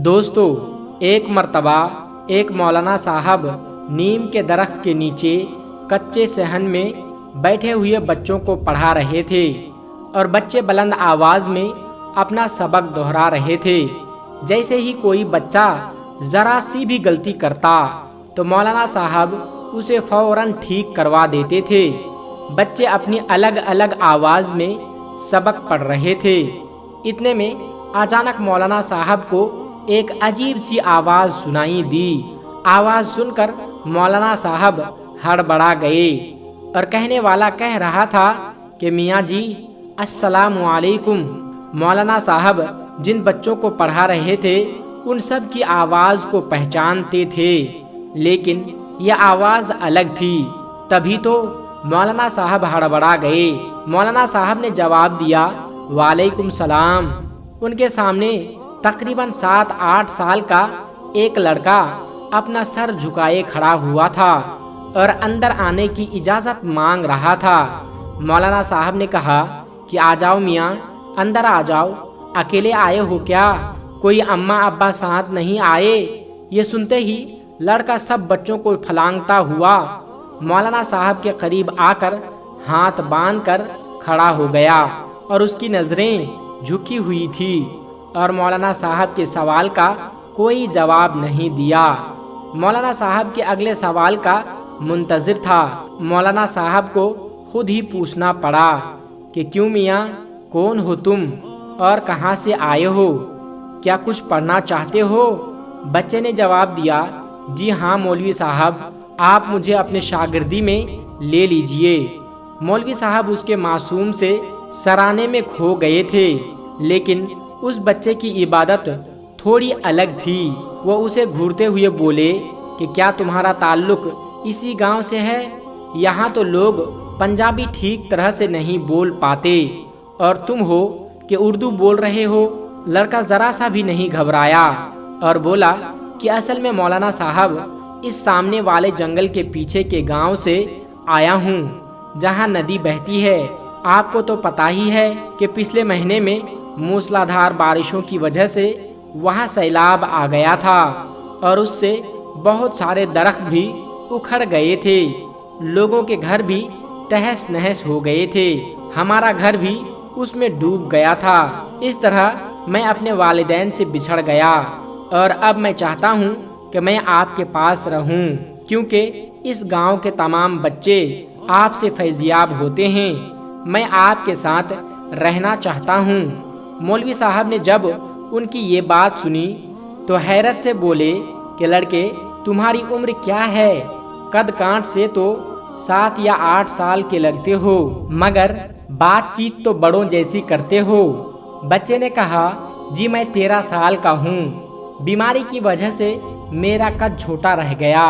دوستو، ایک مرتبہ ایک مولانا صاحب نیم کے درخت کے نیچے کچے صحن میں بیٹھے ہوئے بچوں کو پڑھا رہے تھے اور بچے بلند آواز میں اپنا سبق دہرا رہے تھے۔ جیسے ہی کوئی بچہ ذرا سی بھی غلطی کرتا تو مولانا صاحب اسے فوراً ٹھیک کروا دیتے تھے۔ بچے اپنی الگ الگ آواز میں سبق پڑھ رہے تھے۔ اتنے میں اچانک مولانا صاحب کو ایک عجیب سی آواز سنائی دی۔ آواز سن کر مولانا صاحب ہڑبڑا گئے اور کہنے والا کہہ رہا تھا کہ میاں جی السلام علیکم۔ مولانا صاحب جن بچوں کو پڑھا رہے تھے ان سب کی آواز کو پہچانتے تھے، لیکن یہ آواز الگ تھی۔ تبھی تو مولانا صاحب ہڑبڑا گئے۔ مولانا صاحب نے جواب دیا وعلیکم السلام۔ ان کے سامنے تقریباً 7-8 سال کا ایک لڑکا اپنا سر جھکائے کھڑا ہوا تھا اور اندر آنے کی اجازت مانگ رہا تھا۔ مولانا صاحب نے کہا کہ آ جاؤ میاں، اندر آ جاؤ، اکیلے آئے ہو کیا؟ کوئی اماں ابا ساتھ نہیں آئے؟ یہ سنتے ہی لڑکا سب بچوں کو پھلانگتا ہوا مولانا صاحب کے قریب آ کر ہاتھ باندھ کر کھڑا ہو گیا اور اس کی نظریں جھکی ہوئی تھی اور مولانا صاحب کے سوال کا کوئی جواب نہیں دیا۔ مولانا صاحب کے اگلے سوال کا منتظر تھا۔ مولانا صاحب کو خود ہی پوچھنا پڑا کہ کیوں میاں، کون ہو تم اور کہاں سے آئے ہو؟ کیا کچھ پڑھنا چاہتے ہو؟ بچے نے جواب دیا جی ہاں مولوی صاحب، آپ مجھے اپنے شاگردی میں لے لیجئے۔ مولوی صاحب اس کے معصوم سے سرانے میں کھو گئے تھے، لیکن اس بچے کی عبادت تھوڑی الگ تھی۔ وہ اسے گھورتے ہوئے بولے کہ کیا تمہارا تعلق اسی گاؤں سے ہے؟ یہاں تو لوگ پنجابی ٹھیک طرح سے نہیں بول پاتے اور تم ہو کہ اردو بول رہے ہو۔ لڑکا ذرا سا بھی نہیں گھبرایا اور بولا کہ اصل میں مولانا صاحب اس سامنے والے جنگل کے پیچھے کے گاؤں سے آیا ہوں جہاں ندی بہتی ہے۔ آپ کو تو پتہ ہی ہے کہ پچھلے مہینے میں موسلادھار بارشوں کی وجہ سے وہاں سیلاب آ گیا تھا اور اس سے بہت سارے درخت بھی اکھڑ گئے تھے، لوگوں کے گھر بھی تہس نہس ہو گئے تھے، ہمارا گھر بھی اس میں ڈوب گیا تھا۔ اس طرح میں اپنے والدین سے بچھڑ گیا اور اب میں چاہتا ہوں کہ میں آپ کے پاس رہوں، کیونکہ اس گاؤں کے تمام بچے آپ سے فیضیاب ہوتے ہیں۔ میں آپ کے ساتھ رہنا چاہتا ہوں۔ مولوی صاحب نے جب ان کی یہ بات سنی تو حیرت سے بولے کہ لڑکے، تمہاری عمر کیا ہے؟ قد کانٹ سے تو 7 یا 8 سال کے لگتے ہو، مگر بات چیت تو بڑوں جیسی کرتے ہو۔ بچے نے کہا جی میں 13 سال کا ہوں، بیماری کی وجہ سے میرا قد چھوٹا رہ گیا۔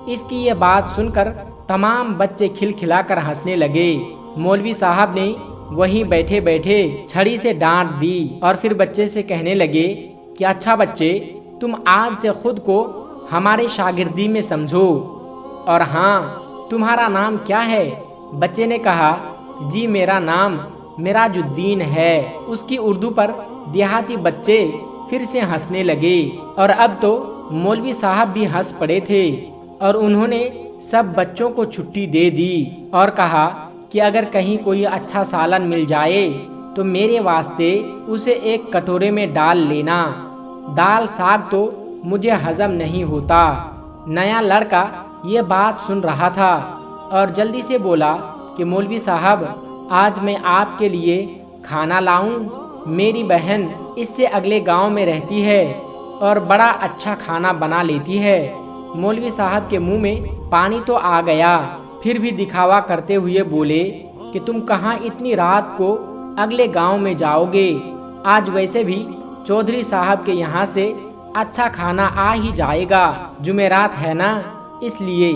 اس کی یہ بات سن کر تمام بچے کھلکھلا کر ہنسنے لگے۔ مولوی صاحب نے وہیں بیٹھے بیٹھے چھڑی سے ڈانٹ دی اور پھر بچے سے کہنے لگے کہ اچھا بچے، تم آج سے خود کو ہمارے شاگردی میں سمجھو، اور ہاں تمہارا نام کیا ہے؟ بچے نے کہا جی میرا نام مراج الدین ہے۔ اس کی اردو پر دیہاتی بچے پھر سے ہنسنے لگے اور اب تو مولوی صاحب بھی ہنس پڑے تھے اور انہوں نے سب بچوں کو چھٹی دے دی اور کہا کہ اگر کہیں کوئی اچھا سالن مل جائے تو میرے واسطے اسے ایک کٹورے میں ڈال لینا، دال ساگ تو مجھے ہضم نہیں ہوتا۔ نیا لڑکا یہ بات سن رہا تھا اور جلدی سے بولا کہ مولوی صاحب آج میں آپ کے لیے کھانا لاؤں؟ میری بہن اس سے اگلے گاؤں میں رہتی ہے اور بڑا اچھا کھانا بنا لیتی ہے۔ مولوی صاحب کے منہ میں پانی تو آ گیا، پھر بھی دکھاوا کرتے ہوئے بولے کہ تم کہاں اتنی رات کو اگلے گاؤں میں جاؤ گے؟ آج ویسے بھی چودھری صاحب کے یہاں سے اچھا کھانا آ ہی جائے گا، جمعرات ہے نا، اس لیے۔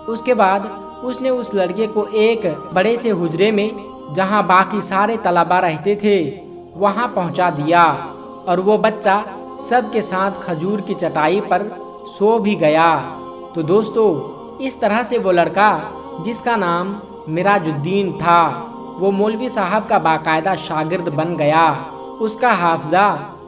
اس کے بعد اس نے اس لڑکے کو ایک بڑے سے حجرے میں جہاں باقی سارے طلباء رہتے تھے وہاں پہنچا دیا اور وہ بچہ سب کے ساتھ کھجور کی چٹائی پر سو بھی گیا۔ تو دوستو، اس طرح سے وہ لڑکا جس کا نام مراج الدین تھا وہ مولوی صاحب کا باقاعدہ شاگرد بن گیا۔ اس کا حافظہ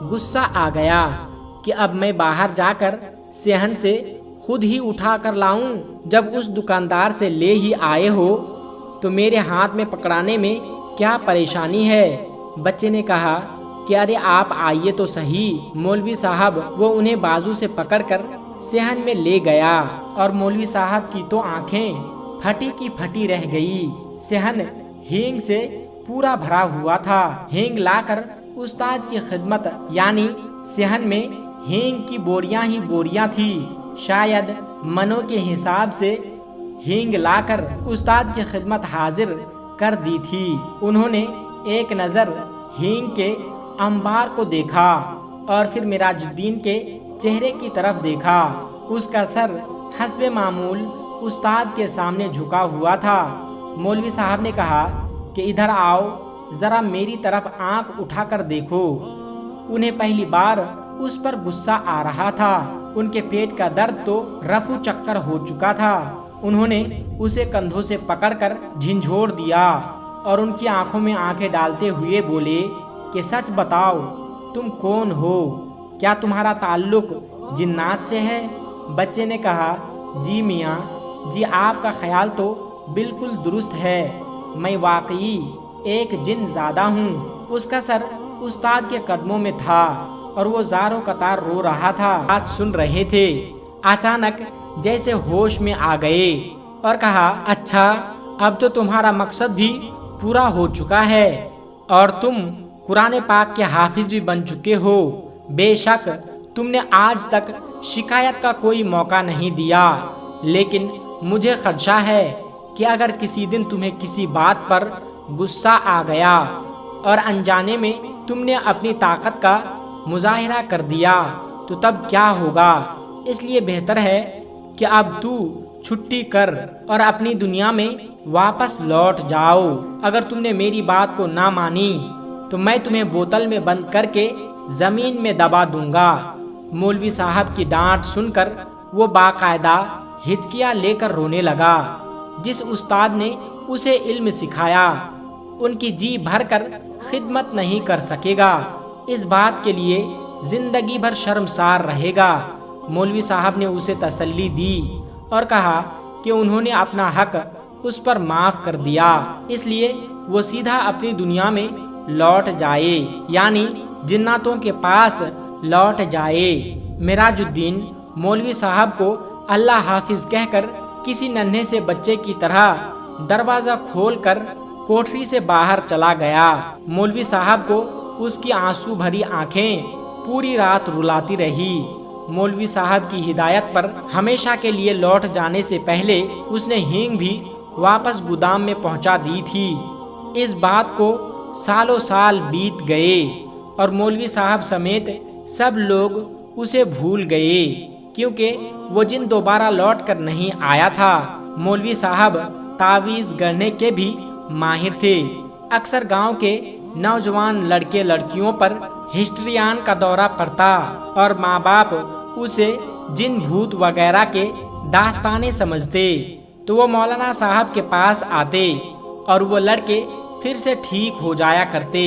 غصہ آ گیا کہ اب میں باہر جا کر صحن سے خود ہی اٹھا کر لاؤں، جب اس دکاندار سے لے ہی آئے ہو تو میرے ہاتھ میں پکڑانے میں کیا پریشانی ہے؟ بچے نے کہا کہ ارے آپ آئیے تو صحیح۔ مولوی صاحب وہ انہیں بازو سے پکڑ کر صحن میں لے گیا اور مولوی صاحب کی تو آنکھیں پھٹی کی پھٹی رہ گئی۔ صحن ہینگ سے پورا بھرا ہوا تھا۔ ہینگ لا کر استاد کی خدمت، یعنی صحن میں ہینگ کی بوریاں ہی بوریاں تھی۔ شاید منوں کے حساب سے ہینگ لا کر استاد کی خدمت حاضر کر دی تھی۔ انہوں نے ایک نظر ہینگ کے انبار کو دیکھا اور پھر معراج الدین کے چہرے کی طرف دیکھا۔ اس کا سر حسب معمول استاد کے سامنے جھکا ہوا تھا۔ مولوی صاحب نے کہا کہ ادھر آؤ، ذرا میری طرف آنکھ اٹھا کر دیکھو۔ انہیں پہلی بار اس پر غصہ آ رہا تھا۔ ان کے پیٹ کا درد تو رفو چکر ہو چکا تھا۔ انہوں نے اسے کندھوں سے پکڑ کر جھنجھوڑ دیا اور ان کی آنکھوں میں آنکھیں ڈالتے ہوئے بولے کہ سچ بتاؤ، تم کون ہو؟ کیا تمہارا تعلق جنات سے ہے؟ بچے نے کہا جی میاں جی، آپ کا خیال تو بالکل درست ہے، میں واقعی ایک جن زادہ ہوں۔ اس کا سر استاد کے قدموں میں تھا اور وہ زاروں قطار رو رہا تھا۔ بات سن رہے تھے، اچانک جیسے ہوش میں آ گئے اور کہا اچھا، اب تو تمہارا مقصد بھی پورا ہو چکا ہے اور تم قرآن پاک کے حافظ بھی بن چکے ہو۔ بے شک تم نے آج تک شکایت کا کوئی موقع نہیں دیا، لیکن مجھے خدشہ ہے کہ اگر کسی دن تمہیں کسی بات پر غصہ آ گیا اور انجانے میں تم نے اپنی طاقت کا مظاہرہ کر دیا تو تب کیا ہوگا؟ اس لیے بہتر ہے کہ اب تو چھٹی کر اور اپنی دنیا میں واپس لوٹ جاؤ۔ اگر تم نے میری بات کو نہ مانی تو میں تمہیں بوتل میں بند کر کے زمین میں دبا دوں گا۔ مولوی صاحب کی ڈانٹ سن کر وہ باقاعدہ ہچکیاں لے کر رونے لگا۔ جس استاد نے اسے علم سکھایا، ان کی جی بھر کر خدمت نہیں کر سکے گا، اس بات کے لیے زندگی بھر شرمسار رہے گا۔ مولوی صاحب نے اسے تسلی دی اور کہا کہ انہوں نے اپنا حق اس پر معاف کر دیا، اس لیے وہ سیدھا اپنی دنیا میں لوٹ جائے، یعنی جناتوں کے پاس لوٹ جائے۔ معراج الدین مولوی صاحب کو اللہ حافظ کہہ کر کسی ننھے سے بچے کی طرح دروازہ کھول کر کوٹری سے باہر چلا گیا۔ مولوی صاحب کو اس کی آنسو بھری آنکھیں پوری رات رلاتی رہی۔ مولوی صاحب کی ہدایت پر ہمیشہ کے لیے لوٹ جانے سے پہلے اس نے ہینگ بھی واپس گودام میں پہنچا دی تھی۔ اس بات کو سالوں سال بیت گئے اور مولوی صاحب سمیت سب لوگ اسے بھول گئے، کیونکہ وہ جن دوبارہ لوٹ کر نہیں آیا تھا۔ مولوی صاحب تعویذ گڑھنے کے بھی ماہر تھے۔ اکثر گاؤں کے نوجوان لڑکے لڑکیوں پر ہسٹریان کا دورہ پڑتا اور ماں باپ اسے جن بھوت وغیرہ کے داستانے سمجھتے تو وہ مولانا صاحب کے پاس آتے اور وہ لڑکے پھر سے ٹھیک ہو جایا کرتے۔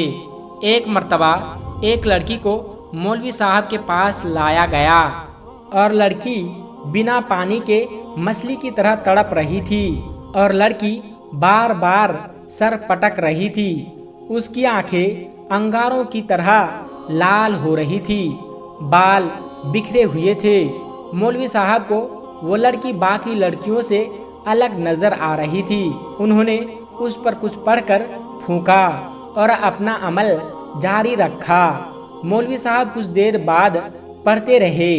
ایک مرتبہ ایک لڑکی کو مولوی صاحب کے پاس لایا گیا اور لڑکی بنا پانی کے مچھلی کی طرح تڑپ رہی تھی اور لڑکی بار بار سر پٹک رہی تھی۔ اس کی آنکھیں انگاروں کی طرح لال ہو رہی تھی، بال بکھرے ہوئے تھے۔ مولوی صاحب کو وہ لڑکی باقی لڑکیوں سے الگ نظر آ رہی تھی۔ انہوں نے اس پر کچھ پڑھ کر پھونکا اور اپنا عمل جاری رکھا۔ مولوی صاحب کچھ دیر بعد پڑھتے رہے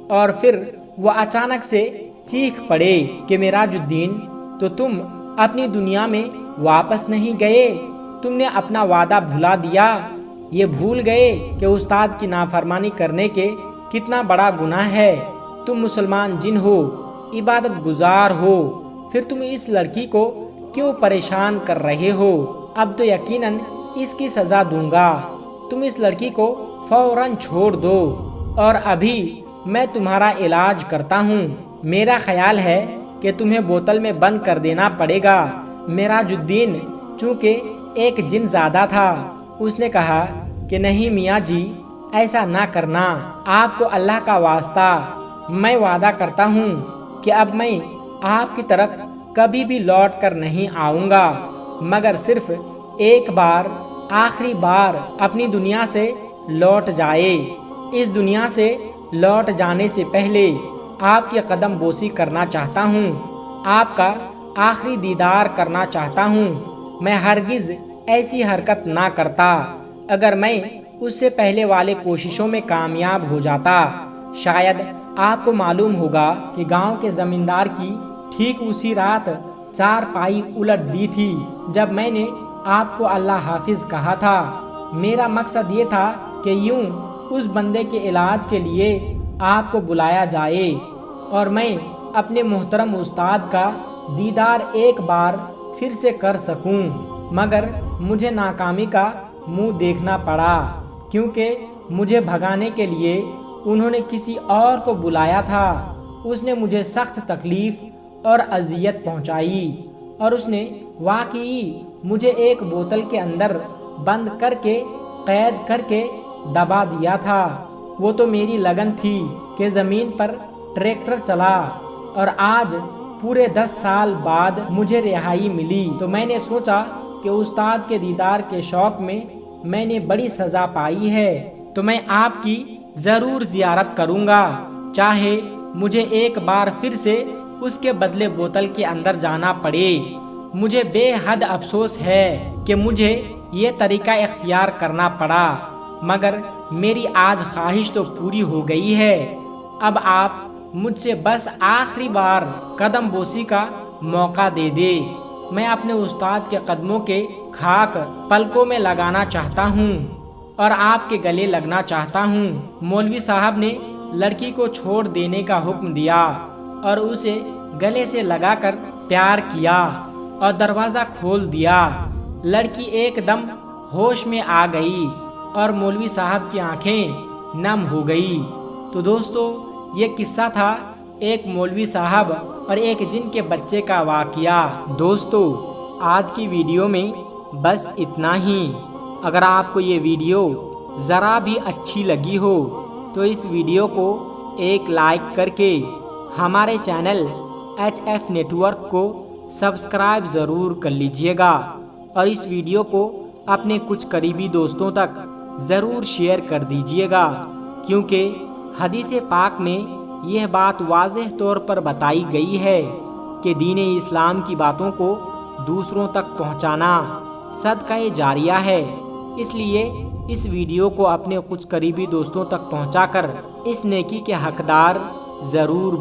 اور پھر وہ اچانک سے چیخ پڑے کہ معراج الدین، تو تم اپنی دنیا میں واپس نہیں گئے؟ تم نے اپنا وعدہ بھلا دیا؟ یہ بھول گئے کہ استاد کی نافرمانی کرنے کے کتنا بڑا گناہ ہے؟ تم مسلمان جن ہو، عبادت گزار ہو، پھر تم اس لڑکی کو کیوں پریشان کر رہے ہو؟ اب تو یقیناً اس کی سزا دوں گا۔ تم اس لڑکی کو فوراً چھوڑ دو اور ابھی میں تمہارا علاج کرتا ہوں۔ میرا خیال ہے کہ تمہیں بوتل میں بند کر دینا پڑے گا۔ معراج الدین چونکہ ایک جن زادہ تھا، اس نے کہا کہ نہیں میاں جی، ایسا نہ کرنا، آپ کو اللہ کا واسطہ میں وعدہ کرتا ہوں کہ اب میں آپ کی طرف کبھی بھی لوٹ کر نہیں آؤں گا، مگر صرف ایک بار، آخری بار اپنی دنیا سے لوٹ جائے۔ اس دنیا سے لوٹ جانے سے پہلے آپ کی قدم بوسی کرنا چاہتا ہوں، آپ کا آخری دیدار کرنا چاہتا ہوں۔ میں ہرگز ایسی حرکت نہ کرتا اگر میں اس سے پہلے والے کوششوں میں کامیاب ہو جاتا۔ شاید آپ کو معلوم ہوگا کہ گاؤں کے زمیندار کی ٹھیک اسی رات چارپائی الٹ دی تھی جب میں نے آپ کو اللہ حافظ کہا تھا۔ میرا مقصد یہ تھا کہ یوں اس بندے کے علاج کے لیے آپ کو بلایا جائے اور میں اپنے محترم استاد کا دیدار ایک بار پھر سے کر سکوں، مگر مجھے ناکامی کا منہ دیکھنا پڑا، کیونکہ مجھے بھگانے کے لیے انہوں نے کسی اور کو بلایا تھا۔ اس نے مجھے سخت تکلیف اور اذیت پہنچائی، اور اس نے واقعی مجھے ایک بوتل کے اندر بند کر کے قید کر کے دبا دیا تھا۔ وہ تو میری لگن تھی کہ زمین پر ٹریکٹر چلا، اور آج پورے 10 سال بعد مجھے رہائی ملی تو میں نے سوچا کہ استاد کے دیدار کے شوق میں نے بڑی سزا پائی ہے، تو میں آپ کی ضرور زیارت کروں گا، چاہے مجھے ایک بار پھر سے اس کے بدلے بوتل کے اندر جانا پڑے۔ مجھے بے حد افسوس ہے کہ مجھے یہ طریقہ اختیار کرنا پڑا، مگر میری آج خواہش تو پوری ہو گئی ہے۔ اب آپ مجھ سے بس آخری بار قدم بوسی کا موقع دے دے۔ میں اپنے استاد کے قدموں کے خاک پلکوں میں لگانا چاہتا ہوں اور آپ کے گلے لگنا چاہتا ہوں۔ مولوی صاحب نے لڑکی کو چھوڑ دینے کا حکم دیا اور اسے گلے سے لگا کر پیار کیا اور دروازہ کھول دیا۔ لڑکی ایک دم ہوش میں آ گئی اور مولوی صاحب کی آنکھیں نم ہو گئی۔ تو دوستو، یہ قصہ تھا ایک مولوی صاحب اور ایک جن کے بچے کا واقعہ۔ دوستو، آج کی ویڈیو میں بس اتنا ہی۔ اگر آپ کو یہ ویڈیو ذرا بھی اچھی لگی ہو تو اس ویڈیو کو ایک لائک کر کے ہمارے چینل HF نیٹ ورک کو سبسکرائب ضرور کر لیجئے گا، اور اس ویڈیو کو اپنے کچھ قریبی دوستوں تک ضرور شیئر کر دیجئے گا، کیونکہ حدیث پاک میں یہ بات واضح طور پر بتائی گئی ہے کہ دین اسلام کی باتوں کو دوسروں تک پہنچانا صدقہ جاریہ ہے۔ اس لیے اس ویڈیو کو اپنے کچھ قریبی دوستوں تک پہنچا کر اس نیکی کے حقدار ضرور